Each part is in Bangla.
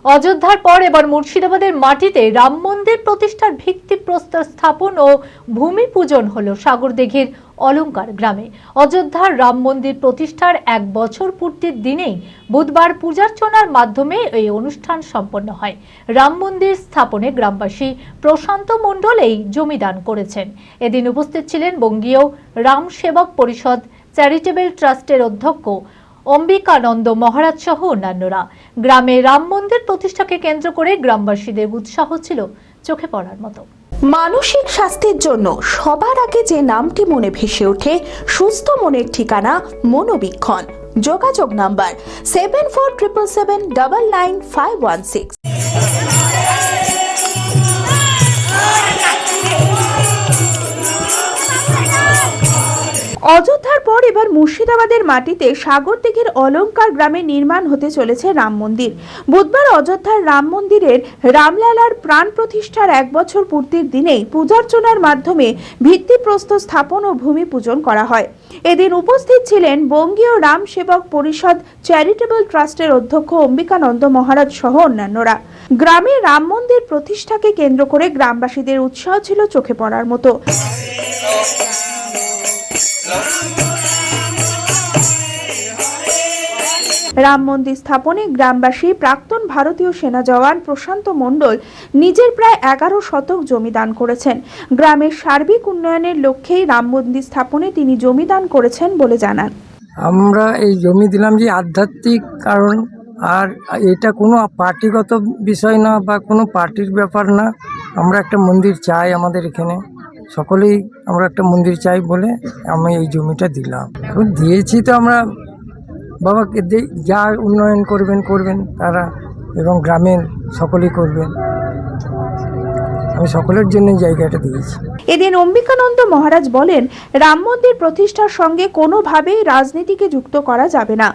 অযোধ্যার পর এবার মুর্শিদাবাদের মাটিতে রাম মন্দির প্রতিষ্ঠার ভিত্তিপ্রস্তর স্থাপন ও ভূমি পূজন হলো সাগরদিঘির অলঙ্কার গ্রামে। অযোধ্যার রাম মন্দির প্রতিষ্ঠার 1 বছর পূর্তির দিনেই বুধবার পূজার্চনার মাধ্যমে এই অনুষ্ঠান সম্পন্ন হয়। রাম মন্দির স্থাপনে গ্রামবাসী প্রশান্ত মণ্ডল এই জমি দান করেছেন। এদিন উপস্থিত ছিলেন বঙ্গীয় রাম সেবক পরিষদ চ্যারিটেবল ট্রাস্টের অধ্যক্ষ অম্বিকানন্দ মহারাজ সহ অন্যান্যরা। গ্রামে রাম মন্দির প্রতিষ্ঠাকে কেন্দ্র করে গ্রামবাসীদের উৎসাহ ছিল চোখে পড়ার মতো। মানসিক স্বাস্থ্যের জন্য সবার আগে যে নামটি মনে ভেসে ওঠে, সুস্থ মনের ঠিকানা মনোবীক্ষণ। যোগাযোগ নাম্বার 7477799516। অযোধ্যার পর এবার মুর্শিদাবাদের মাটিতে সাগরদিঘির অলঙ্কার গ্রামে নির্মাণ হতে চলেছে রাম মন্দির। বুধবার অযোধ্যার রাম মন্দিরের রামলালার প্রাণ প্রতিষ্ঠার 1 বছর পূর্তির দিনেই পূজার্চনার মাধ্যমে ভিত্তিপ্রস্তর স্থাপন ও ভূমি পূজন করা হয়। এদিন উপস্থিত ছিলেন বঙ্গীয় রাম সেবক পরিষদ চ্যারিটেবল ট্রাস্টের অধ্যক্ষ অম্বিকানন্দ মহারাজ সহ অন্যান্যরা। গ্রামে রাম মন্দির প্রতিষ্ঠাকে কেন্দ্র করে গ্রামবাসীদের উৎসাহ ছিল চোখে পড়ার মতো। রাম মন্দির স্থাপনে গ্রামবাসী প্রাক্তন ভারতীয় সেনা জওয়ান প্রশান্ত মণ্ডল নিজের প্রায় 11 শতক জমি দান করেছেন। গ্রামের সার্বিক উন্নয়নের লক্ষ্যেই রাম মন্দির স্থাপনে তিনি জমি দান করেছেন বলে জানান। আমরা এই জমি দিলাম যে আধ্যাত্মিক কারণ, আর এটা কোনো পার্টিগত বিষয় না বা কোনো পার্টির ব্যাপার না। আমরা একটা মন্দির চাই, আমাদের এখানে সকলেই আমরা একটা মন্দির চাই বলে আমি এই জমিটা দিলাম। এখন দিয়েছি তো আমরা বাবাকে যা উন্নয়ন করবেন তারা, এবং গ্রামের সকলেই করবেন। আমি সকলের জন্য জায়গাটা দিয়েছি। এদিন অম্বিকানন্দ মহারাজ বলেন, রাম মন্দির প্রতিষ্ঠার সঙ্গে কোনোভাবেই রাজনীতিকে যুক্ত করা যাবে না।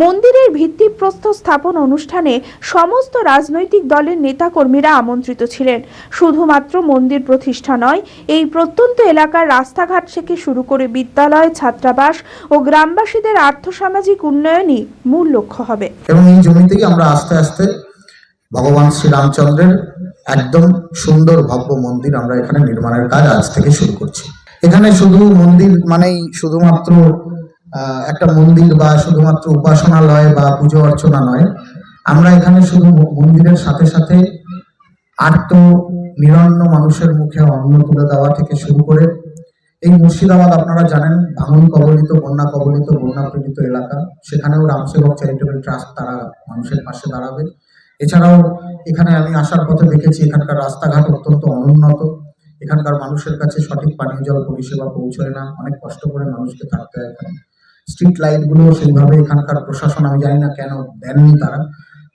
মন্দিরের ভিত্তিপ্রস্তর স্থাপন অনুষ্ঠানে সমস্ত রাজনৈতিক দলের নেতাকর্মীরা আমন্ত্রিত ছিলেন। শুধুমাত্র মন্দির প্রতিষ্ঠা নয়, এই প্রত্যন্ত এলাকার রাস্তাঘাট থেকে শুরু করে বিদ্যালয়, ছাত্রাবাস ও গ্রামবাসীদের আর্থসামাজিক উন্নয়নই মূল লক্ষ্য হবে। এবং এই জমি থেকে আমরা আস্তে আস্তে ভগবান শ্রী রামচন্দ্রের একদম সুন্দর ভব্য মন্দির আমরা এখানে নির্মাণের কাজ আজ থেকে শুরু করছি। এখানে শুধু মন্দির মানেই শুধুমাত্র একটা মন্দির বা শুধুমাত্র উপাসনালয় বা পুজো অর্চনা নয়। আমরা এখানে শুধু মন্দিরের সাথে সাথে আর্ত নিরন্ন মানুষের মুখে অন্ন তুলে দেওয়া থেকে শুরু করে এই মুর্শিদাবাদ আপনারা জানেন ভাঙন কবলিত, বন্যা কবলিত, বন্যা পীড়িত এলাকা। সেখানেও রামসেবক চ্যারিটেবল ট্রাস্ট তারা মানুষের পাশে দাঁড়াবে। এছাড়াও এখানে আমি আসার পথে দেখেছি এখানকার রাস্তাঘাট অত্যন্ত অনুন্নত। এখানকার মানুষের কাছে সঠিক পানীয় জল পরিষেবা পৌঁছয় না, অনেক কষ্ট করে মানুষকে থাকতে হয় এখানে। স্ট্রিট লাইট গুলো সেইভাবে এখানকার প্রশাসন আমি জানি না কেন দেননি তারা।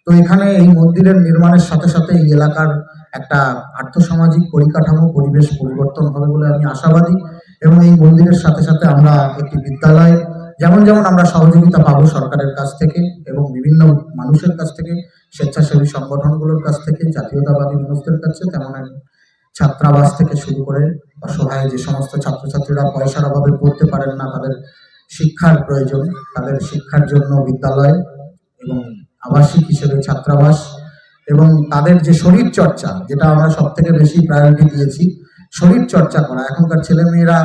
তো এখানে এই মন্দিরের নির্মাণের সাথে সাথে এই এলাকার একটা আর্থসামাজিক পরিকাঠামো পরিবেশ পরিবর্তন হবে বলে আমি আশাবাদী। এবং এই মন্দিরের সাথে সাথে আমরা একটি বিদ্যালয় যেমন আমরা সহযোগিতা পাবো সরকারের কাছ থেকে এবং বিভিন্ন মানুষের কাছ থেকে, স্বেচ্ছাসেবী সংগঠনগুলোর কাছ থেকে, জাতীয়তাবাদী মানুষদের কাছে, তেমন ছাত্রাবাস থেকে শুরু করে অসহায় যে সমস্ত ছাত্রছাত্রীরা পয়সার অভাবে পড়তে পারেন না, তাদের শিক্ষার প্রয়োজন, তাদের শিক্ষার জন্য বিদ্যালয় এবং আবাসিক হিসেবে ছাত্রাবাস, এবং তাদের যে শরীর চর্চা, যেটা আমরা সব থেকে বেশি প্রায়োরিটি দিয়েছি, শরীর চর্চা করা। এখনকার ছেলেমেয়েরা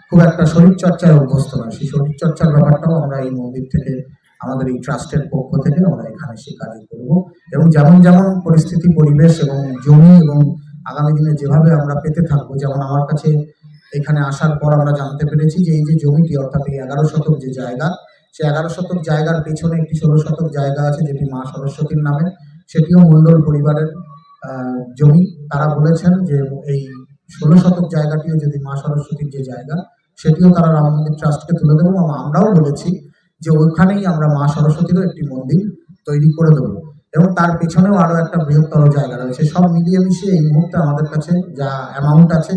খুব একটা শরীর চর্চায় অভ্যস্ত নয়, সেই শরীর চর্চার ব্যাপারটাও আমরা এই মন্দির থেকে, আমাদের এই ট্রাস্টের পক্ষ থেকে আমরা এখানে সে কাজ করব। এবং যেমন পরিস্থিতি, পরিবেশ এবং জমি এবং আগামী দিনে যেভাবে আমরা পেতে থাকবো, যেমন আমার কাছে এখানে আসার পর আমরা জানতে পেরেছি যে এই যে জমিটি, অর্থাৎ এই 11 শতক যে জায়গা, সেই 11 শতক জায়গার পেছনে একটি 16 শতক জায়গা আছে যেটি মা সরস্বতীর নামে, সেটিও মণ্ডল পরিবারের জমি। তারা বলেছেন যে এই 16 শতক জায়গাটিও যদি মা সরস্বতীর যে জায়গা, সেটিও তারা রাম মন্দির ট্রাস্টকে তুলে দেবো। আমরাও বলেছি যে ওইখানেই আমরা মা সরস্বতীরও একটি মন্দির তৈরি করে দেবো, এবং তার পেছনেও আরো একটা বৃহত্তর জায়গা রয়েছে। সব মিলিয়ে মিশিয়ে এই মুহূর্তে আমাদের কাছে যা অ্যামাউন্ট আছে,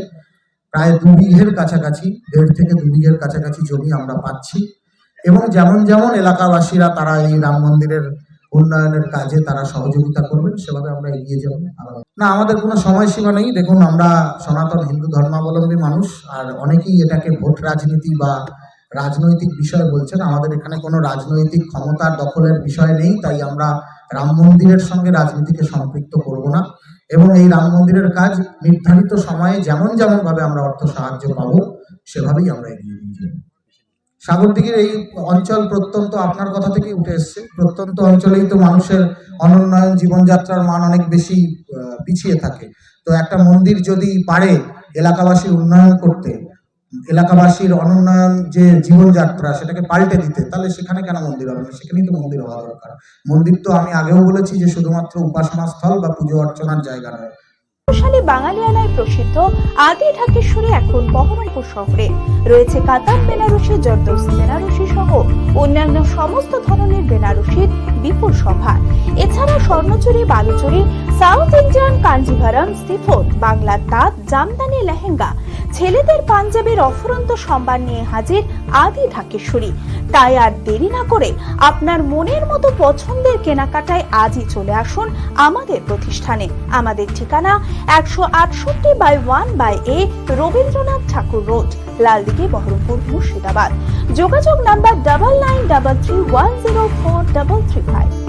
প্রায় 2 বিঘের কাছাকাছি, 1.5 থেকে 2 বিঘের কাছাকাছি জমি আমরা পাচ্ছি। এবং যেমন এলাকাবাসীরা তারা এই রাম মন্দিরের উন্নয়নের কাজে তারা সহযোগিতা করবেন, সেভাবে আমরা এগিয়ে যাব। না, আমাদের কোনো সময়সীমা নেই। দেখুন, আমরা সনাতন হিন্দু ধর্মাবলম্বী মানুষ, আর অনেকেই এটাকে ভোট রাজনীতি বা রাজনৈতিক বিষয় বলছেন, আমাদের এখানে কোনো রাজনৈতিক ক্ষমতার দখলের বিষয় নেই, তাই আমরা রাম মন্দিরের সঙ্গে রাজনীতিকে সম্পৃক্ত করব না এবং এই রাম মন্দিরের কাজ নির্ধারিত সময়ে যেমন ভাবে আমরা অর্থ সাহায্য পাবো সেভাবেই আমরা এগিয়ে নিয়ে যাব। সাগরদিঘির এই অঞ্চল প্রত্যন্ত, আপনার কথা থেকেই উঠে এসছে, প্রত্যন্ত অঞ্চলেই তো মানুষের অনুন্নয়ন, জীবনযাত্রার মান অনেক বেশি পিছিয়ে থাকে। তো একটা মন্দির যদি পারে এলাকাবাসীর উন্নয়ন করতে, এলাকাবাসীর অনুন্নয়ন যে জীবনযাত্রা সেটাকে পাল্টে দিতে, তাহলে সেখানে কেন মন্দির হবে না? সেখানেই তো মন্দির হওয়া দরকার। মন্দির তো আমি আগেও বলেছি যে শুধুমাত্র উপাসনা স্থল বা পুজো অর্চনার জায়গা নয়। প্রভাবশালী বাঙালিয়ানায় প্রসিদ্ধ আদি ঢাকেশ্বরী এখন বহরমপুর শহরে রয়েছে কাতার বেনারসি, জর্দোসি বেনারসি সহ অন্যান্য সমস্ত ধরনের বেনারসির বিপুল সম্ভার। এছাড়া Swarnachuri, Baluchari, south Indian Kanjeevaram, chiffon, বাংলার তাঁত, জামদানি, লেহেঙ্গা, ছেলেদের পাঞ্জাবের অফুরন্ত সম্ভার নিয়ে হাজির আদি ঢাকেশ্বরী। তাই আর দেরি না করে আপনার মনের মতো পছন্দের কেনাকাটায় আজই চলে আসুন আমাদের প্রতিষ্ঠানে। আমাদের ঠিকানা 168/1/A রবীন্দ্রনাথ ঠাকুর রোড, লালদিঘি, বহরমপুর, মুর্শিদাবাদ। যোগাযোগ নাম্বার 9933104335।